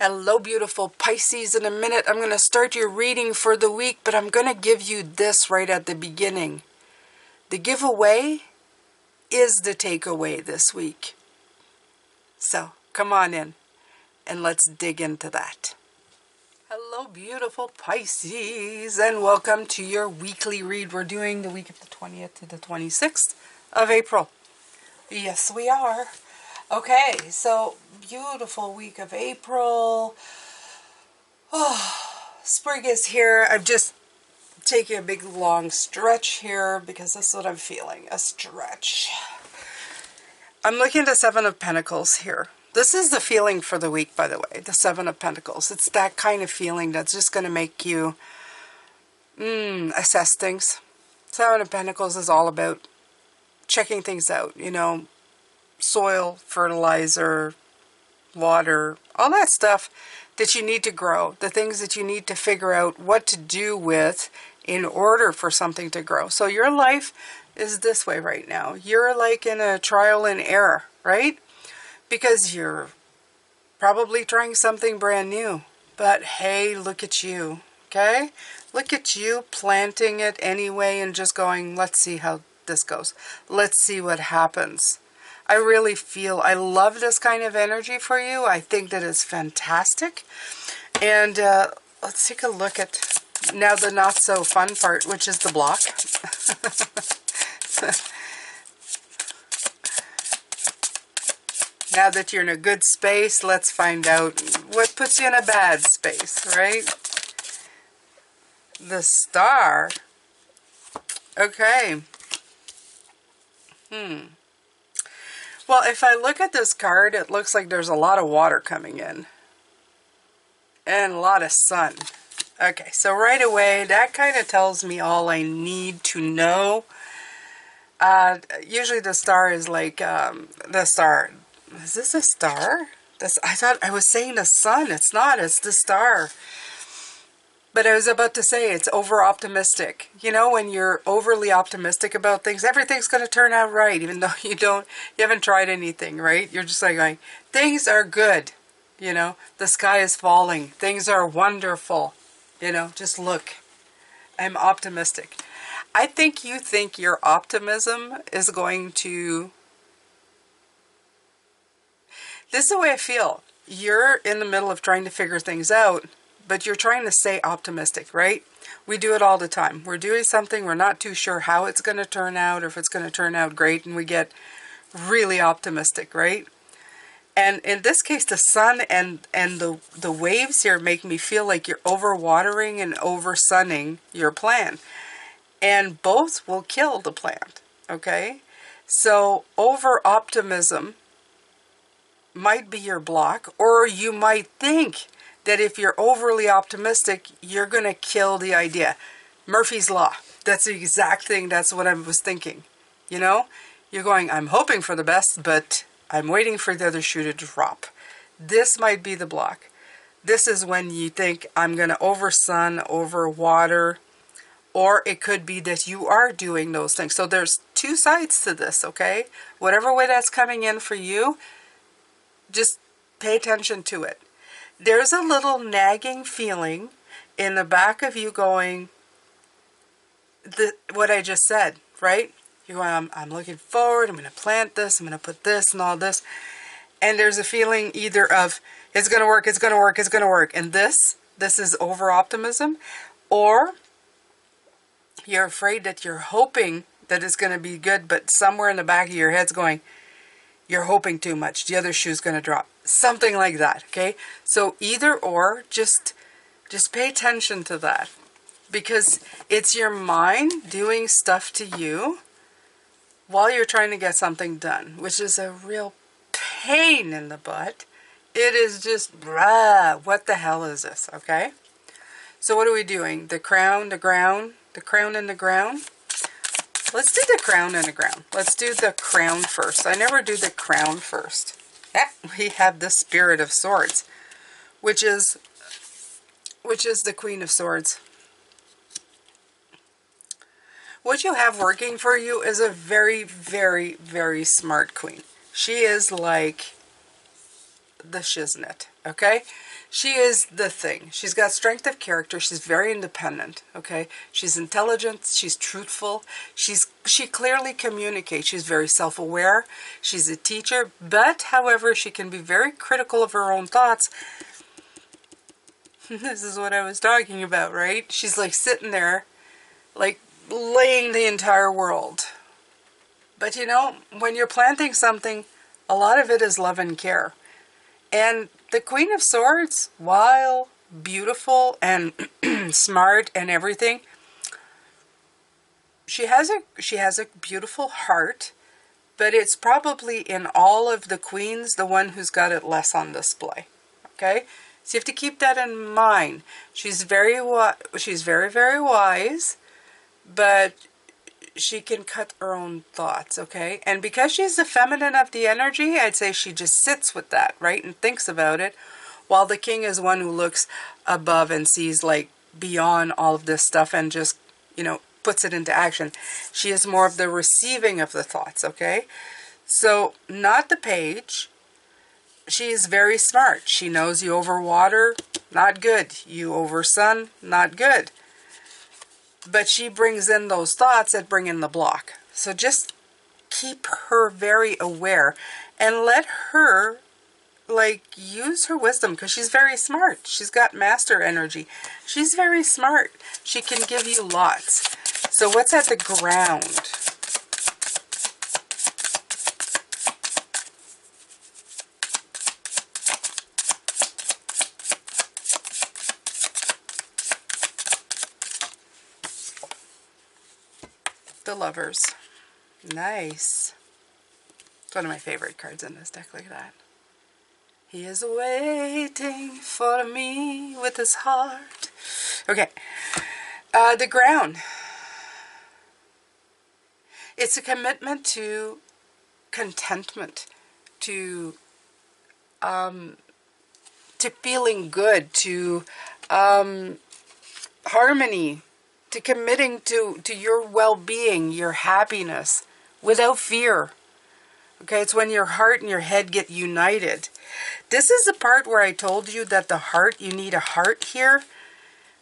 Hello, beautiful Pisces. In a minute, I'm going to start your reading for the week, but I'm going to give you this right at the beginning. The giveaway is the takeaway this week. So come on in and let's dig into that. Hello, beautiful Pisces, and welcome to your weekly read. We're doing the week of the 20th to the 26th of April. Yes, we are. Okay, so beautiful week of April. Oh, spring is here. I'm just taking a big long stretch here because that's what I'm feeling, a stretch. I'm looking at the Seven of Pentacles here. This is the feeling for the week, by the way, the Seven of Pentacles. It's that kind of feeling that's just going to make you assess things. Seven of Pentacles is all about checking things out, you know, soil, fertilizer, water, all that stuff that you need to grow, the things that you need to figure out what to do with in order for something to grow. So your life is this way right now. You're like in a trial and error, right? Because you're probably trying something brand new. But hey, look at you, okay? Look at you planting it anyway and just going, let's see how this goes. Let's see what happens. I really feel, I love this kind of energy for you. I think that it's fantastic. And let's take a look at now the not so fun part, which is the block. Now that you're in a good space, let's find out what puts you in a bad space, right? The Star. Okay. Well, if I look at this card, it looks like there's a lot of water coming in. And a lot of sun. Okay, so right away, that kind of tells me all I need to know. Usually the star is like, the star. Is this a star? I thought I was saying the sun. It's not, it's the star. But I was about to say it's over-optimistic. You know, when you're overly optimistic about things, everything's going to turn out right, even though you haven't tried anything, right? You're just like going, things are good. You know, the sky is falling. Things are wonderful. You know, just look. I'm optimistic. I think you think your optimism is going to... This is the way I feel. You're in the middle of trying to figure things out, but you're trying to stay optimistic, right? We do it all the time. We're doing something, we're not too sure how it's going to turn out or if it's going to turn out great, and we get really optimistic, right? And in this case, the sun and the waves here make me feel like you're over-watering and over-sunning your plan. And both will kill the plant, okay? So over-optimism might be your block, or you might think that if you're overly optimistic, you're going to kill the idea. Murphy's Law. That's the exact thing. That's what I was thinking. You know, you're going, I'm hoping for the best, but I'm waiting for the other shoe to drop. This might be the block. This is when you think I'm going to over sun, over water, or it could be that you are doing those things. So there's two sides to this, okay? Whatever way that's coming in for you, just pay attention to it. There's a little nagging feeling in the back of you going, what I just said, right? You're going, I'm looking forward, I'm going to plant this, I'm going to put this and all this. And there's a feeling either of, it's going to work, it's going to work, it's going to work. And this is over-optimism. Or you're afraid that you're hoping that it's going to be good, but somewhere in the back of your head's going, you're hoping too much. The other shoe's going to drop. Something like that, okay? So either or, just pay attention to that. Because it's your mind doing stuff to you while you're trying to get something done, which is a real pain in the butt. It is just, what the hell is this, okay? So what are we doing? The crown, the ground, the crown and the ground? Let's do the crown and the ground. Let's do the crown first. I never do the crown first. Yeah, we have the Spirit of Swords, which is the Queen of Swords. What you have working for you is a very, very, very smart queen. She is like the shiznit. Okay? She is the thing. She's got strength of character. She's very independent. Okay? She's intelligent. She's truthful. She clearly communicates. She's very self-aware. She's a teacher. But, however, she can be very critical of her own thoughts. This is what I was talking about, right? She's like sitting there, like laying the entire world. But you know, when you're planting something, a lot of it is love and care. And the Queen of Swords, while beautiful and smart and everything, she has a beautiful heart, but it's probably in all of the queens the one who's got it less on display. Okay? So you have to keep that in mind. She's very, very wise, but she can cut her own thoughts, okay? And because she's the feminine of the energy, I'd say she just sits with that, right? And thinks about it, while the king is one who looks above and sees, like, beyond all of this stuff and just, you know, puts it into action. She is more of the receiving of the thoughts, okay? So, not the page. She is very smart. She knows you over water, not good. You over sun, not good. But she brings in those thoughts that bring in the block. So just keep her very aware and let her, like, use her wisdom, because she's very smart. She's got master energy. She's very smart. She can give you lots. So what's at the ground? The Lovers. Nice. It's one of my favorite cards in this deck. Look at that. He is waiting for me with his heart. Okay. The ground. It's a commitment to contentment, to feeling good, to harmony, to committing to your well-being, your happiness, without fear. Okay, it's when your heart and your head get united. This is the part where I told you that the heart, you need a heart here.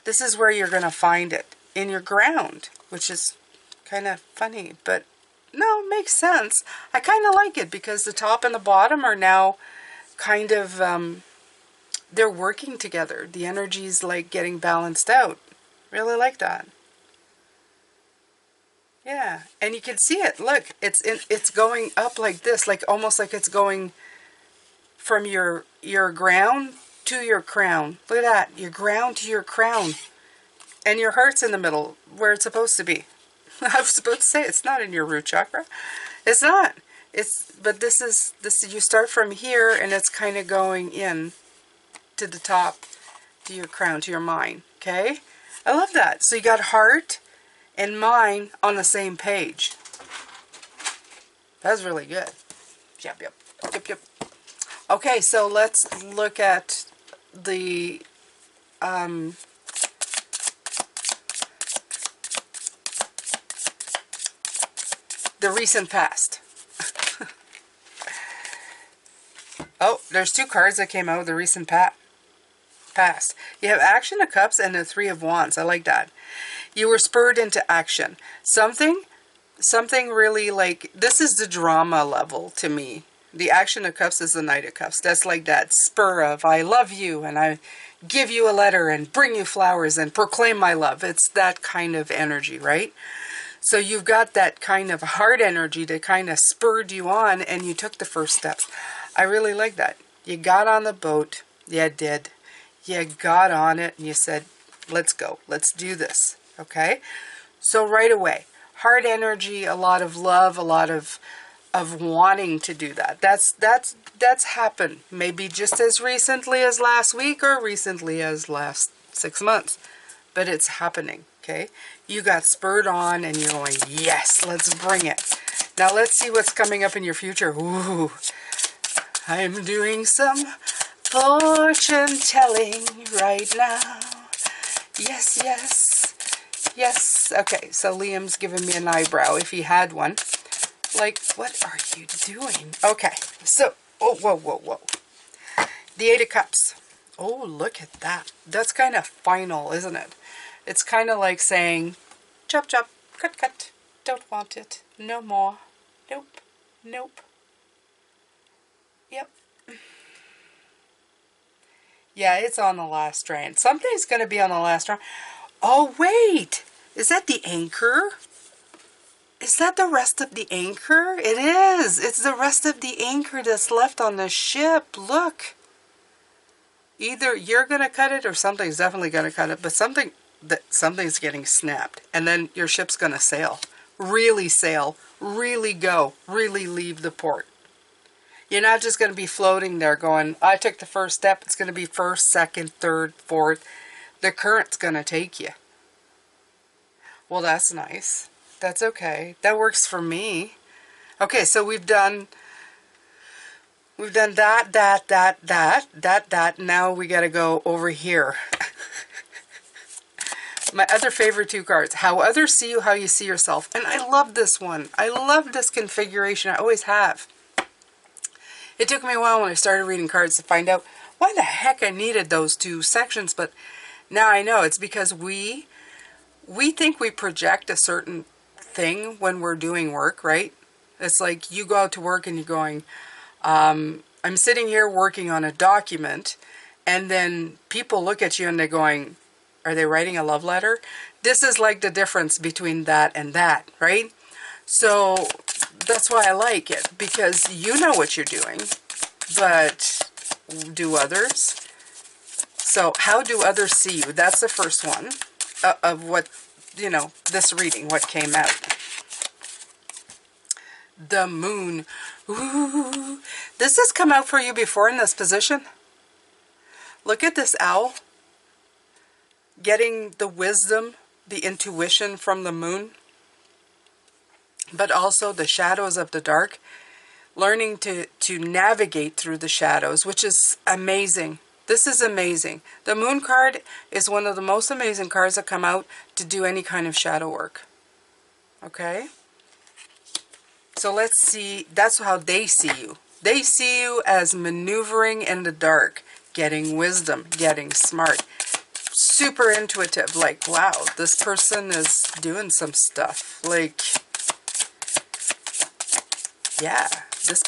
This is where you're going to find it, in your ground, which is kind of funny, but no, it makes sense. I kind of like it because the top and the bottom are now kind of, they're working together. The energy's like getting balanced out. Really like that. Yeah, and you can see it. Look, it's going up like this, like almost like it's going from your ground to your crown. Look at that, your ground to your crown, and your heart's in the middle where it's supposed to be. I was supposed to say it's not in your root chakra. It's not. But this is you start from here, and it's kind of going in to the top, to your crown, to your mind. Okay, I love that. So you got heart and mind on the same page. That's really good. Yep. Okay, so let's look at the recent past. Oh, there's two cards that came out of the recent past. You have Action of Cups and the Three of Wands. I like that. You were spurred into action. Something really, like, this is the drama level to me. The Action of Cups is the Knight of Cups. That's like that spur of, I love you, and I give you a letter and bring you flowers and proclaim my love. It's that kind of energy, right? So you've got that kind of heart energy that kind of spurred you on, and you took the first steps. I really like that. You got on the boat. You did. You got on it, and you said, let's go. Let's do this. Okay? So right away, heart energy, a lot of love, a lot of wanting to do that. That's happened. Maybe just as recently as last week or recently as last 6 months. But it's happening. Okay? You got spurred on and you're going, yes, let's bring it. Now let's see what's coming up in your future. Ooh, I'm doing some fortune telling right now. Yes, yes, yes. Okay, so Liam's giving me an eyebrow if he had one. Like, what are you doing? Okay, so, oh, whoa. The Eight of Cups. Oh, look at that. That's kind of final, isn't it? It's kind of like saying, chop, chop, cut, cut. Don't want it. No more. Nope. Nope. Yep. Yeah, it's on the last round. Something's going to be on the last round. Oh, wait. Is that the anchor? Is that the rest of the anchor? It is. It's the rest of the anchor that's left on the ship. Look. Either you're going to cut it or something's definitely going to cut it. But something's getting snapped. And then your ship's going to sail. Really go. Really leave the port. You're not just going to be floating there going, I took the first step. It's going to be first, second, third, fourth. The current's going to take you. Well, that's nice. That's okay. That works for me. Okay, so we've done that. Now we got to go over here. My other favorite two cards. How others see you, how you see yourself. And I love this one. I love this configuration. I always have. It took me a while when I started reading cards to find out why the heck I needed those two sections, but now I know it's because we think we project a certain thing when we're doing work, right? It's like you go out to work and you're going, I'm sitting here working on a document, and then people look at you and they're going, are they writing a love letter? This is like the difference between that and that, right? So that's why I like it, because you know what you're doing, but do others? So how do others see you? That's the first one of what, you know, this reading, what came out. The moon. Ooh. Does this come out for you before in this position? Look at this owl. Getting the wisdom, the intuition from the moon. But also the shadows of the dark. Learning to navigate through the shadows, which is amazing. This is amazing. The moon card is one of the most amazing cards that come out to do any kind of shadow work. Okay? So let's see. That's how they see you. They see you as maneuvering in the dark, getting wisdom, getting smart. Super intuitive. Like, wow, this person is doing some stuff. Like, yeah, this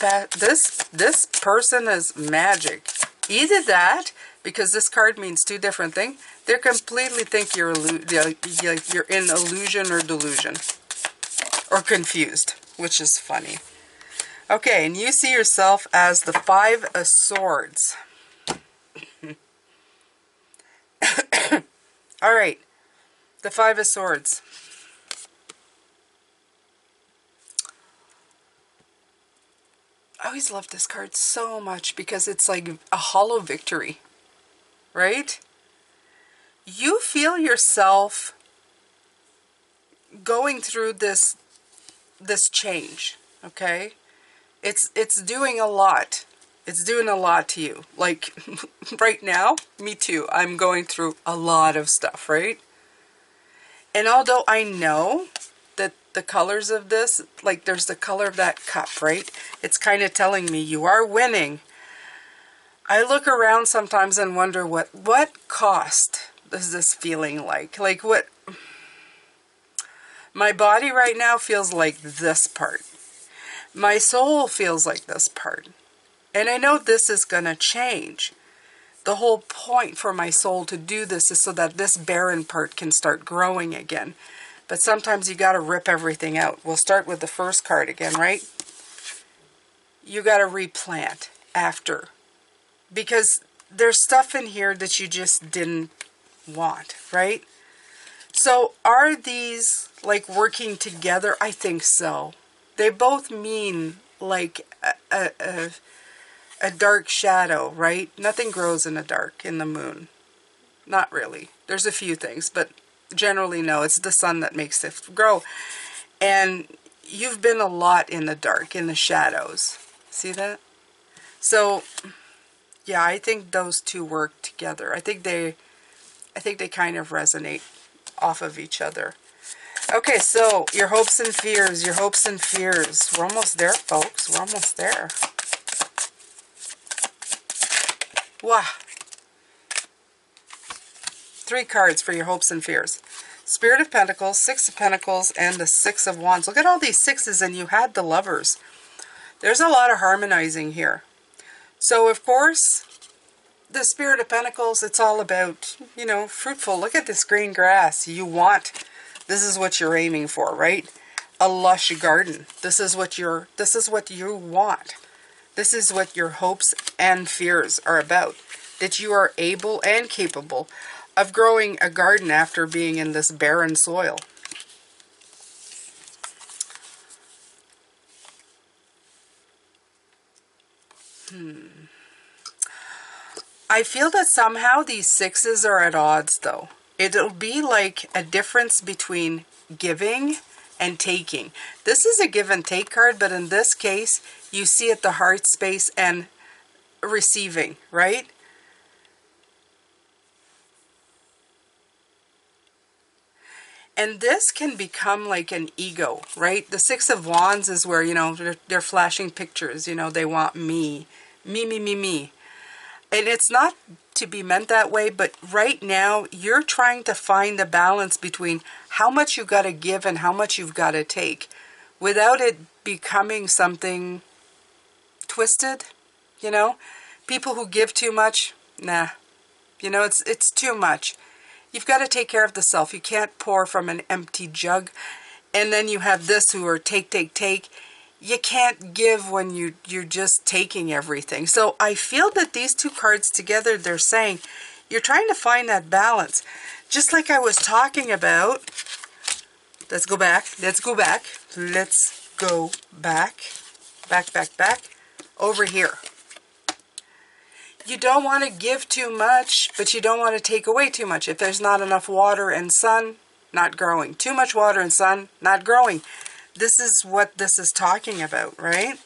person is magic. Either that, because this card means two different things. They completely think you're in illusion or delusion. Or confused, which is funny. Okay, and you see yourself as the Five of Swords. All right, the Five of Swords. I always love this card so much because it's like a hollow victory, right? You feel yourself going through this change, okay? It's doing a lot. It's doing a lot to you. Like, right now, me too. I'm going through a lot of stuff, right? And although I know that the colors of this, like there's the color of that cup, right? It's kind of telling me you are winning. I look around sometimes and wonder what cost is this feeling like? Like what? My body right now feels like this part. My soul feels like this part. And I know this is going to change. The whole point for my soul to do this is so that this barren part can start growing again. But sometimes you got to rip everything out. We'll start with the first card again, right? You got to replant after. Because there's stuff in here that you just didn't want, right? So are these like working together? I think so. They both mean like a dark shadow, right? Nothing grows in the dark in the moon. Not really. There's a few things, but generally no. It's the sun that makes it grow. And you've been a lot in the dark, in the shadows. See that? So, yeah, I think those two work together. I think they kind of resonate off of each other. Okay, so your hopes and fears, your hopes and fears. We're almost there, folks. We're almost there. Wow. 3 cards for your hopes and fears. Spirit of Pentacles, 6 of Pentacles, and the 6 of Wands. Look at all these 6s, and you had the Lovers. There's a lot of harmonizing here. So, of course, the Spirit of Pentacles, it's all about, you know, fruitful. Look at this green grass. You want, this is what you're aiming for, right? A lush garden. This is what you want. This is what your hopes and fears are about. That you are able and capable of growing a garden after being in this barren soil. I feel that somehow these 6s are at odds, though. It'll be like a difference between giving and taking. This is a give and take card, but in this case, you see it the heart space and receiving, right? And this can become like an ego, right? The 6 of Wands is where, you know, they're flashing pictures. You know, they want me. Me, me, me, me. And it's not to be meant that way, but right now you're trying to find the balance between how much you got to give and how much you've got to take without it becoming something twisted, you know? People who give too much, nah. You know, it's too much. You've got to take care of the self. You can't pour from an empty jug. And then you have this who are take, take, take. You can't give when you're just taking everything. So I feel that these 2 cards together, they're saying you're trying to find that balance. Just like I was talking about. Let's go back. Let's go back. Let's go back. Back, back, back. Over here. You don't want to give too much, but you don't want to take away too much. If there's not enough water and sun, not growing. Too much water and sun, not growing. This is what this is talking about, right?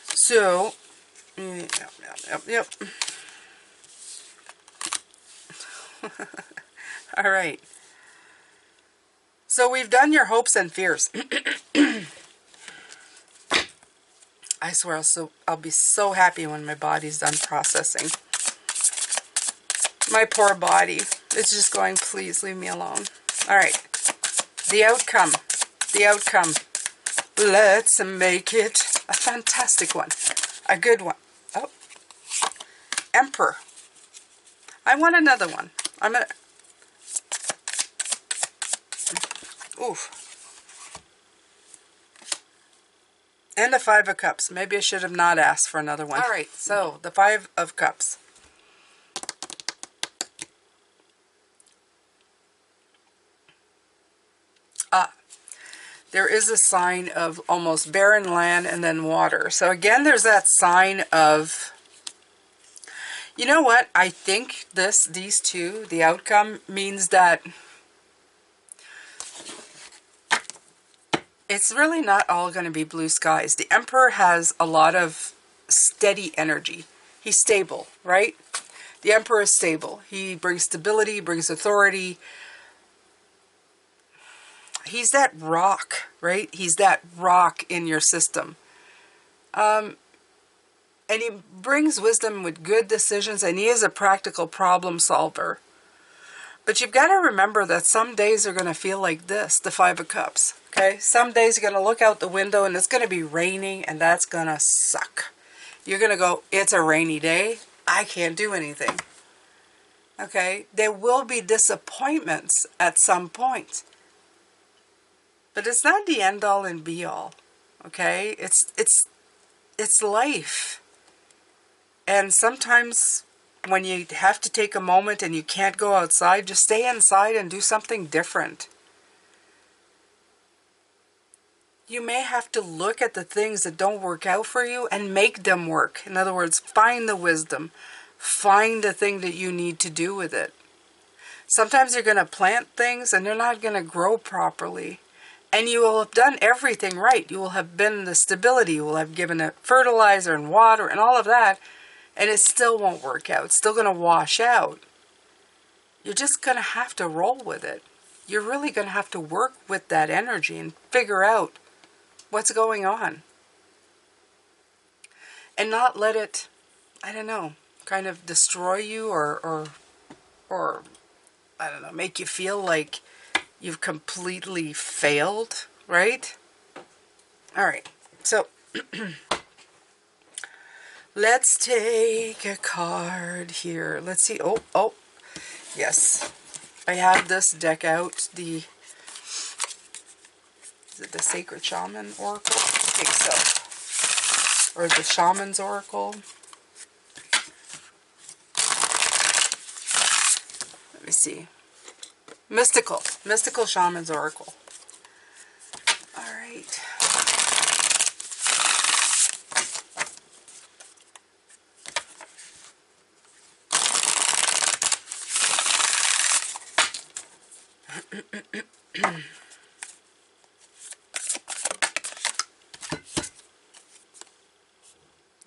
So, yep. All right. So we've done your hopes and fears. I swear I'll be so happy when my body's done processing. My poor body. It's just going, please leave me alone. All right. The outcome. The outcome. Let's make it a fantastic one. A good one. Oh. Emperor. I want another one. I'm going to... Oof. And the 5 of Cups. Maybe I should have not asked for another one. All right. So, the 5 of Cups. There is a sign of almost barren land and then water. So again, there's that sign of, you know what? I think these 2, the outcome means that it's really not all going to be blue skies. The Emperor has a lot of steady energy. He's stable, right? The Emperor is stable. He brings stability, brings authority. He's that rock, right? He's that rock in your system. And he brings wisdom with good decisions, and he is a practical problem solver. But you've got to remember that some days are going to feel like this, the 5 of Cups, okay? Some days you're going to look out the window, and it's going to be raining, and that's going to suck. You're going to go, it's a rainy day. I can't do anything, okay? There will be disappointments at some point. But it's not the end all and be all, okay? It's life. And sometimes when you have to take a moment and you can't go outside, just stay inside and do something different. You may have to look at the things that don't work out for you and make them work. In other words, find the wisdom. Find the thing that you need to do with it. Sometimes you're going to plant things and they're not going to grow properly. And you will have done everything right. You will have been the stability. You will have given it fertilizer and water and all of that. And it still won't work out. It's still going to wash out. You're just going to have to roll with it. You're really going to have to work with that energy and figure out what's going on. And not let it, I don't know, kind of destroy you or I don't know, make you feel like you've completely failed, right? All right, so let's take a card here. Let's see. Oh, yes. I have this deck out. Is it the Sacred Shaman Oracle? I think so. Or the Shaman's Oracle. Let me see. Mystical Shaman's Oracle. All right.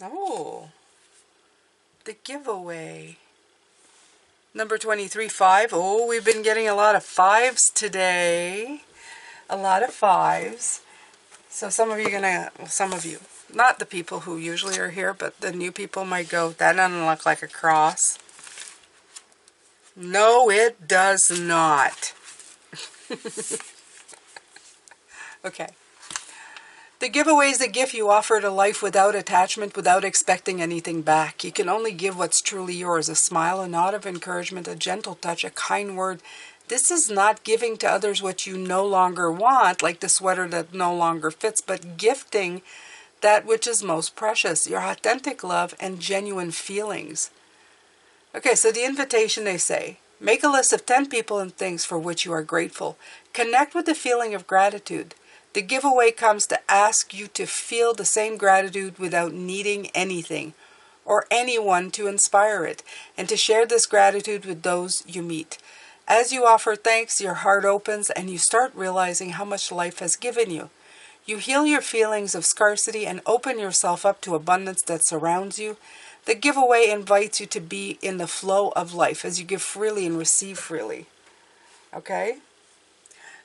Oh, the giveaway. Number 23, 5. Oh, we've been getting a lot of 5s today. A lot of 5s. So some of you some of you, not the people who usually are here, but the new people might go, that doesn't look like a cross. No, it does not. Okay. The giveaway is the gift you offer to life without attachment, without expecting anything back. You can only give what's truly yours, a smile, a nod of encouragement, a gentle touch, a kind word. This is not giving to others what you no longer want, like the sweater that no longer fits, but gifting that which is most precious, your authentic love and genuine feelings. Okay, so the invitation, they say, make a list of 10 people and things for which you are grateful. Connect with the feeling of gratitude. The giveaway comes to ask you to feel the same gratitude without needing anything or anyone to inspire it, and to share this gratitude with those you meet. As you offer thanks, your heart opens and you start realizing how much life has given you. You heal your feelings of scarcity and open yourself up to abundance that surrounds you. The giveaway invites you to be in the flow of life as you give freely and receive freely. Okay?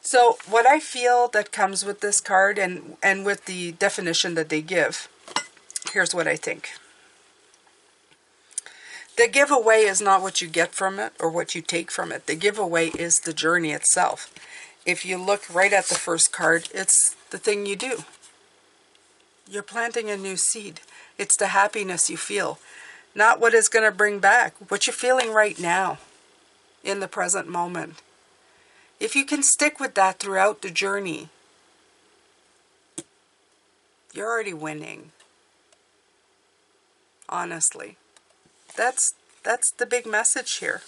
So what I feel that comes with this card and with the definition that they give, here's what I think. The giveaway is not what you get from it or what you take from it. The giveaway is the journey itself. If you look right at the first card, it's the thing you do. You're planting a new seed. It's the happiness you feel, not what it's going to bring back, what you're feeling right now in the present moment. If you can stick with that throughout the journey, you're already winning. Honestly. That's the big message here.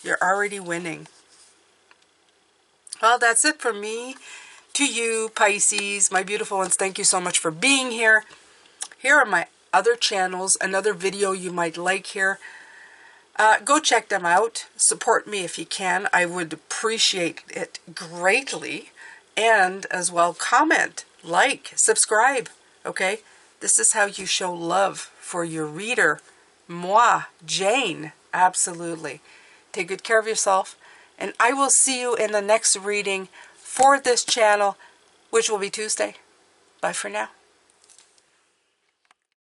You're already winning. Well, that's it from me to you, Pisces, my beautiful ones. Thank you so much for being here. Here are my other channels, another video you might like here. Go check them out. Support me if you can. I would appreciate it greatly. And as well, comment, like, subscribe. Okay? This is how you show love for your reader. Moi, Jane. Absolutely. Take good care of yourself. And I will see you in the next reading for this channel, which will be Tuesday. Bye for now.